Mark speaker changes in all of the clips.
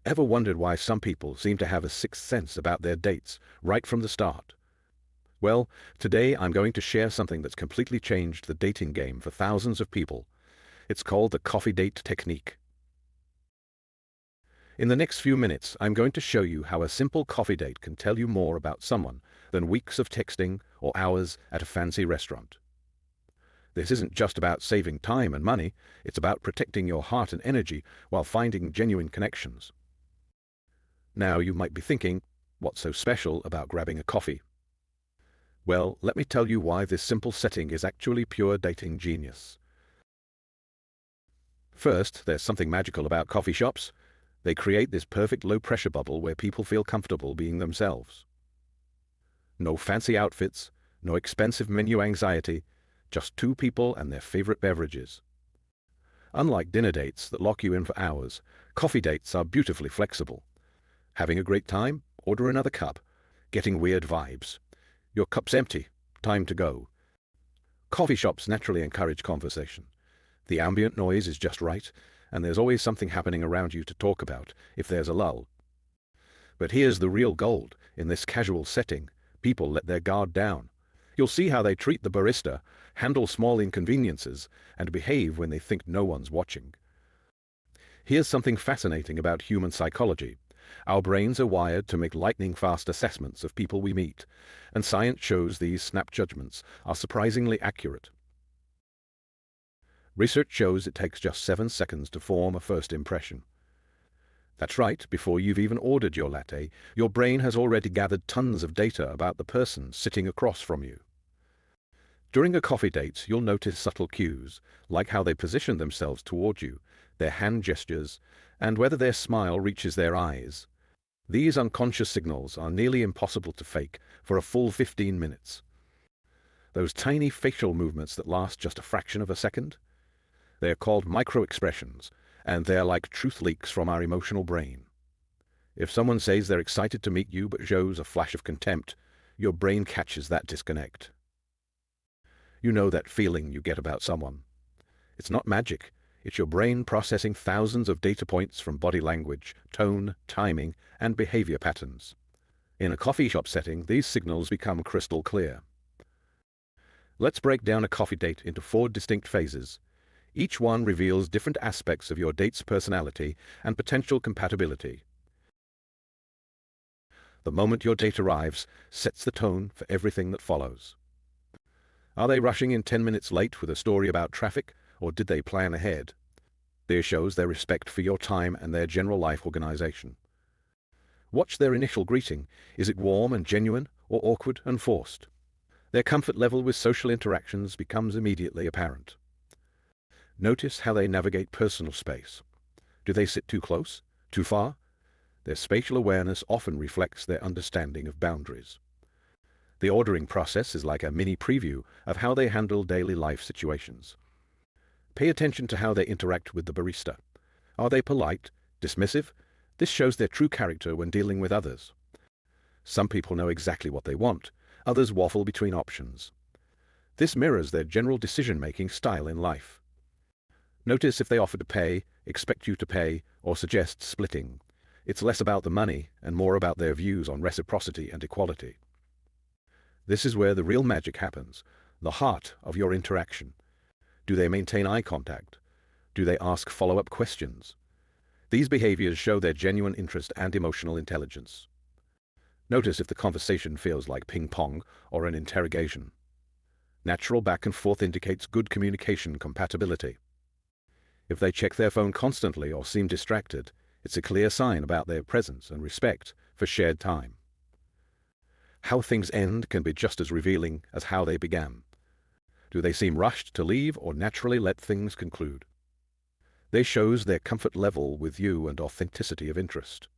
Speaker 1: Ever wondered why some people seem to have a sixth sense about their dates right from the start? Well, today I'm going to share something that's completely changed the dating game for thousands of people. It's called the coffee date technique. In the next few minutes, I'm going to show you how a simple coffee date can tell you more about someone than weeks of texting or hours at a fancy restaurant. This isn't just about saving time and money, it's about protecting your heart and energy while finding genuine connections. Now you might be thinking, what's so special about grabbing a coffee? Well, let me tell you why this simple setting is actually pure dating genius. First, there's something magical about coffee shops. They create this perfect low-pressure bubble where people feel comfortable being themselves. No fancy outfits, no expensive menu anxiety, just two people and their favorite beverages. Unlike dinner dates that lock you in for hours, coffee dates are beautifully flexible. Having a great time? Order another cup. Getting weird vibes? Your cup's empty. Time to go. Coffee shops naturally encourage conversation. The ambient noise is just right, and there's always something happening around you to talk about if there's a lull. But here's the real gold. In this casual setting, people let their guard down. You'll see how they treat the barista, handle small inconveniences, and behave when they think no one's watching. Here's something fascinating about human psychology. Our brains are wired to make lightning-fast assessments of people we meet, and science shows these snap judgments are surprisingly accurate. Research shows it takes just 7 seconds to form a first impression. That's right, before you've even ordered your latte, your brain has already gathered tons of data about the person sitting across from you. During a coffee date, you'll notice subtle cues, like how they position themselves toward you, their hand gestures, and whether their smile reaches their eyes. These unconscious signals are nearly impossible to fake for a full 15 minutes. Those tiny facial movements that last just a fraction of a second? They're called micro-expressions, and they're like truth leaks from our emotional brain. If someone says they're excited to meet you but shows a flash of contempt, your brain catches that disconnect. You know that feeling you get about someone. It's not magic. It's your brain processing thousands of data points from body language, tone, timing, and behavior patterns. In a coffee shop setting, these signals become crystal clear. Let's break down a coffee date into 4 distinct phases. Each one reveals different aspects of your date's personality and potential compatibility. The moment your date arrives sets the tone for everything that follows. Are they rushing in 10 minutes late with a story about traffic, or did they plan ahead? This shows their respect for your time and their general life organization. Watch their initial greeting. Is it warm and genuine, or awkward and forced? Their comfort level with social interactions becomes immediately apparent. Notice how they navigate personal space. Do they sit too close? Too far? Their spatial awareness often reflects their understanding of boundaries. The ordering process is like a mini preview of how they handle daily life situations. Pay attention to how they interact with the barista. Are they polite? Dismissive? This shows their true character when dealing with others. Some people know exactly what they want. Others waffle between options. This mirrors their general decision-making style in life. Notice if they offer to pay, expect you to pay, or suggest splitting. It's less about the money and more about their views on reciprocity and equality. This is where the real magic happens, the heart of your interaction. Do they maintain eye contact? Do they ask follow-up questions? These behaviors show their genuine interest and emotional intelligence. Notice if the conversation feels like ping-pong or an interrogation. Natural back and forth indicates good communication compatibility. If they check their phone constantly or seem distracted, it's a clear sign about their presence and respect for shared time. How things end can be just as revealing as how they began. Do they seem rushed to leave or naturally let things conclude? This shows their comfort level with you and authenticity of interest.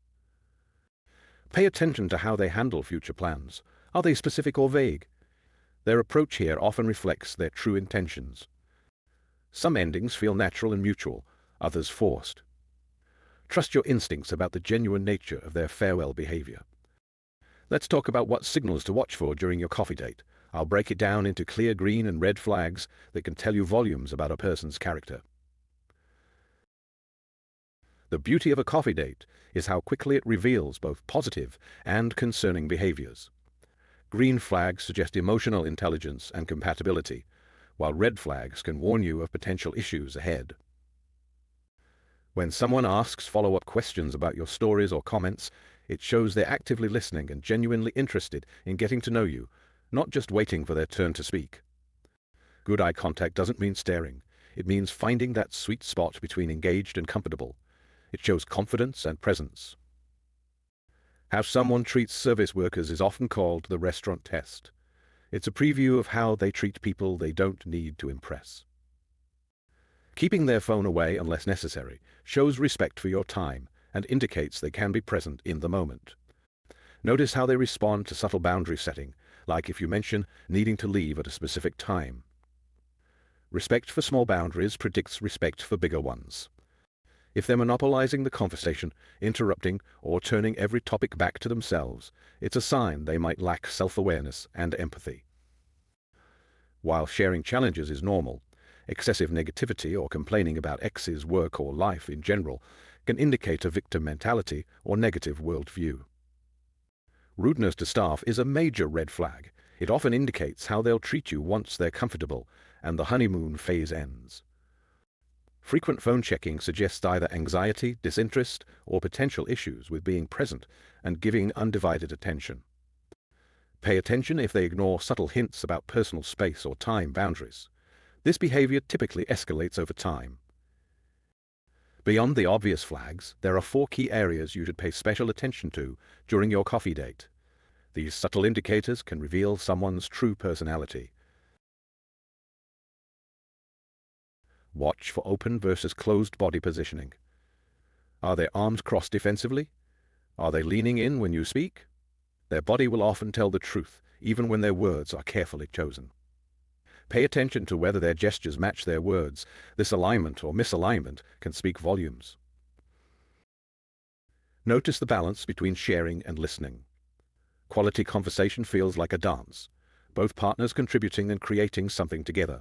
Speaker 1: Pay attention to how they handle future plans. Are they specific or vague? Their approach here often reflects their true intentions. Some endings feel natural and mutual, others forced. Trust your instincts about the genuine nature of their farewell behavior. Let's talk about what signals to watch for during your coffee date. I'll break it down into clear green and red flags that can tell you volumes about a person's character. The beauty of a coffee date is how quickly it reveals both positive and concerning behaviors. Green flags suggest emotional intelligence and compatibility, while red flags can warn you of potential issues ahead. When someone asks follow-up questions about your stories or comments, it shows they're actively listening and genuinely interested in getting to know you, not just waiting for their turn to speak. Good eye contact doesn't mean staring. It means finding that sweet spot between engaged and comfortable. It shows confidence and presence. How someone treats service workers is often called the restaurant test. It's a preview of how they treat people they don't need to impress. Keeping their phone away unless necessary shows respect for your time and indicates they can be present in the moment. Notice how they respond to subtle boundary setting, like if you mention needing to leave at a specific time. Respect for small boundaries predicts respect for bigger ones. If they're monopolizing the conversation, interrupting, or turning every topic back to themselves, it's a sign they might lack self-awareness and empathy. While sharing challenges is normal, excessive negativity or complaining about ex's work or life in general can indicate a victim mentality or negative worldview. Rudeness to staff is a major red flag. It often indicates how they'll treat you once they're comfortable and the honeymoon phase ends. Frequent phone checking suggests either anxiety, disinterest, or potential issues with being present and giving undivided attention. Pay attention if they ignore subtle hints about personal space or time boundaries. This behavior typically escalates over time. Beyond the obvious flags, there are 4 key areas you should pay special attention to during your coffee date. These subtle indicators can reveal someone's true personality. Watch for open versus closed body positioning. Are their arms crossed defensively? Are they leaning in when you speak? Their body will often tell the truth, even when their words are carefully chosen. Pay attention to whether their gestures match their words. This alignment or misalignment can speak volumes. Notice the balance between sharing and listening. Quality conversation feels like a dance, both partners contributing and creating something together.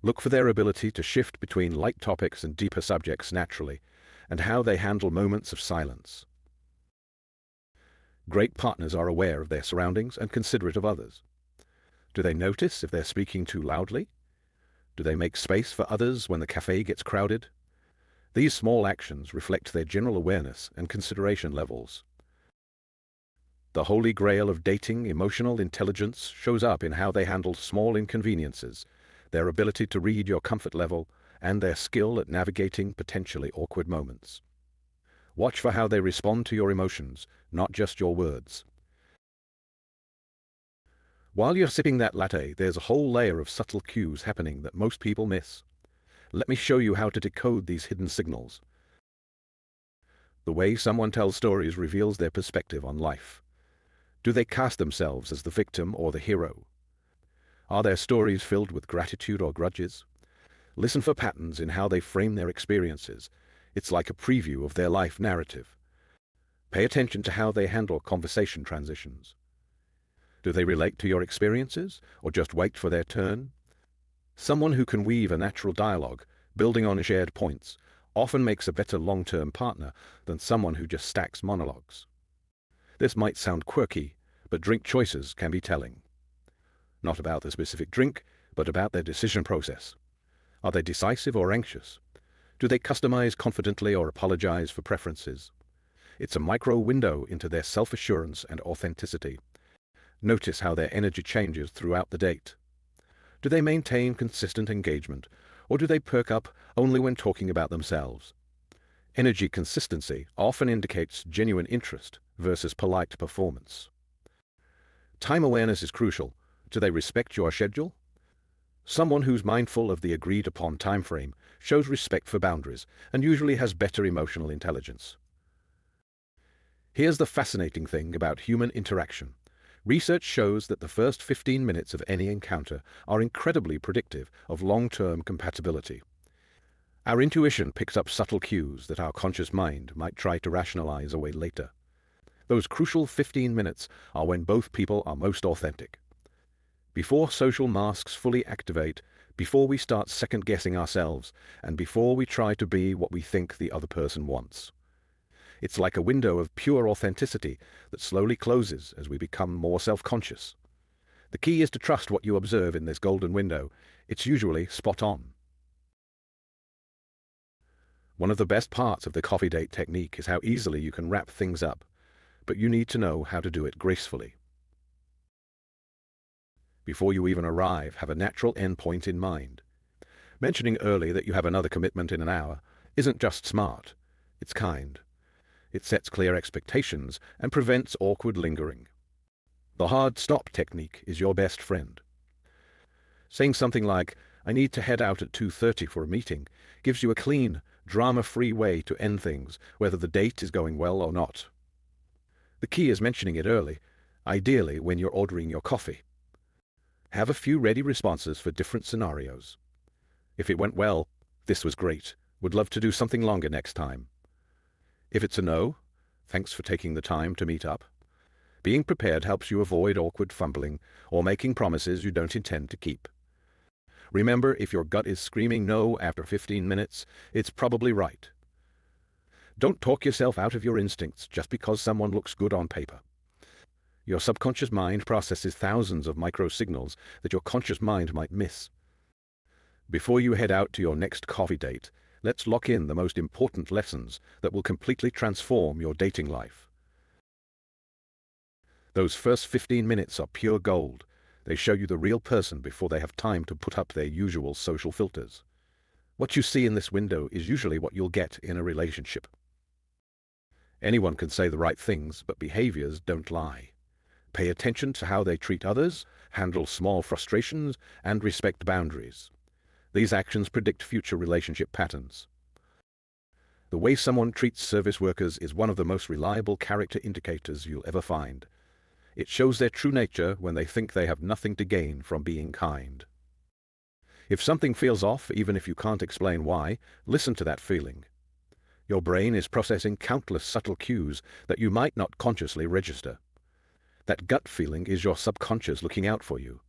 Speaker 1: Look for their ability to shift between light topics and deeper subjects naturally, and how they handle moments of silence. Great partners are aware of their surroundings and considerate of others. Do they notice if they're speaking too loudly? Do they make space for others when the cafe gets crowded? These small actions reflect their general awareness and consideration levels. The holy grail of dating, emotional intelligence, shows up in how they handle small inconveniences, their ability to read your comfort level, and their skill at navigating potentially awkward moments. Watch for how they respond to your emotions, not just your words. While you're sipping that latte, there's a whole layer of subtle cues happening that most people miss. Let me show you how to decode these hidden signals. The way someone tells stories reveals their perspective on life. Do they cast themselves as the victim or the hero? Are their stories filled with gratitude or grudges? Listen for patterns in how they frame their experiences. It's like a preview of their life narrative. Pay attention to how they handle conversation transitions. Do they relate to your experiences, or just wait for their turn? Someone who can weave a natural dialogue, building on shared points, often makes a better long-term partner than someone who just stacks monologues. This might sound quirky, but drink choices can be telling. Not about the specific drink, but about their decision process. Are they decisive or anxious? Do they customize confidently or apologize for preferences? It's a micro window into their self-assurance and authenticity. Notice how their energy changes throughout the date. Do they maintain consistent engagement, or do they perk up only when talking about themselves? Energy consistency often indicates genuine interest versus polite performance. Time awareness is crucial. Do they respect your schedule? Someone who's mindful of the agreed-upon time frame shows respect for boundaries and usually has better emotional intelligence. Here's the fascinating thing about human interaction. Research shows that the first 15 minutes of any encounter are incredibly predictive of long-term compatibility. Our intuition picks up subtle cues that our conscious mind might try to rationalize away later. Those crucial 15 minutes are when both people are most authentic. Before social masks fully activate, before we start second-guessing ourselves, and before we try to be what we think the other person wants. It's like a window of pure authenticity that slowly closes as we become more self-conscious. The key is to trust what you observe in this golden window. It's usually spot on. One of the best parts of the coffee date technique is how easily you can wrap things up, but you need to know how to do it gracefully. Before you even arrive, have a natural endpoint in mind. Mentioning early that you have another commitment in an hour isn't just smart, it's kind. It sets clear expectations and prevents awkward lingering. The hard stop technique is your best friend. Saying something like, "I need to head out at 2:30 for a meeting," gives you a clean, drama-free way to end things, whether the date is going well or not. The key is mentioning it early, ideally when you're ordering your coffee. Have a few ready responses for different scenarios. If it went well, "This was great. Would love to do something longer next time." If it's a no, "Thanks for taking the time to meet up." Being prepared helps you avoid awkward fumbling or making promises you don't intend to keep. Remember, if your gut is screaming no after 15 minutes, it's probably right. Don't talk yourself out of your instincts just because someone looks good on paper. Your subconscious mind processes thousands of micro-signals that your conscious mind might miss. Before you head out to your next coffee date, let's lock in the most important lessons that will completely transform your dating life. Those first 15 minutes are pure gold. They show you the real person before they have time to put up their usual social filters. What you see in this window is usually what you'll get in a relationship. Anyone can say the right things, but behaviors don't lie. Pay attention to how they treat others, handle small frustrations, and respect boundaries. These actions predict future relationship patterns. The way someone treats service workers is one of the most reliable character indicators you'll ever find. It shows their true nature when they think they have nothing to gain from being kind. If something feels off, even if you can't explain why, listen to that feeling. Your brain is processing countless subtle cues that you might not consciously register. That gut feeling is your subconscious looking out for you.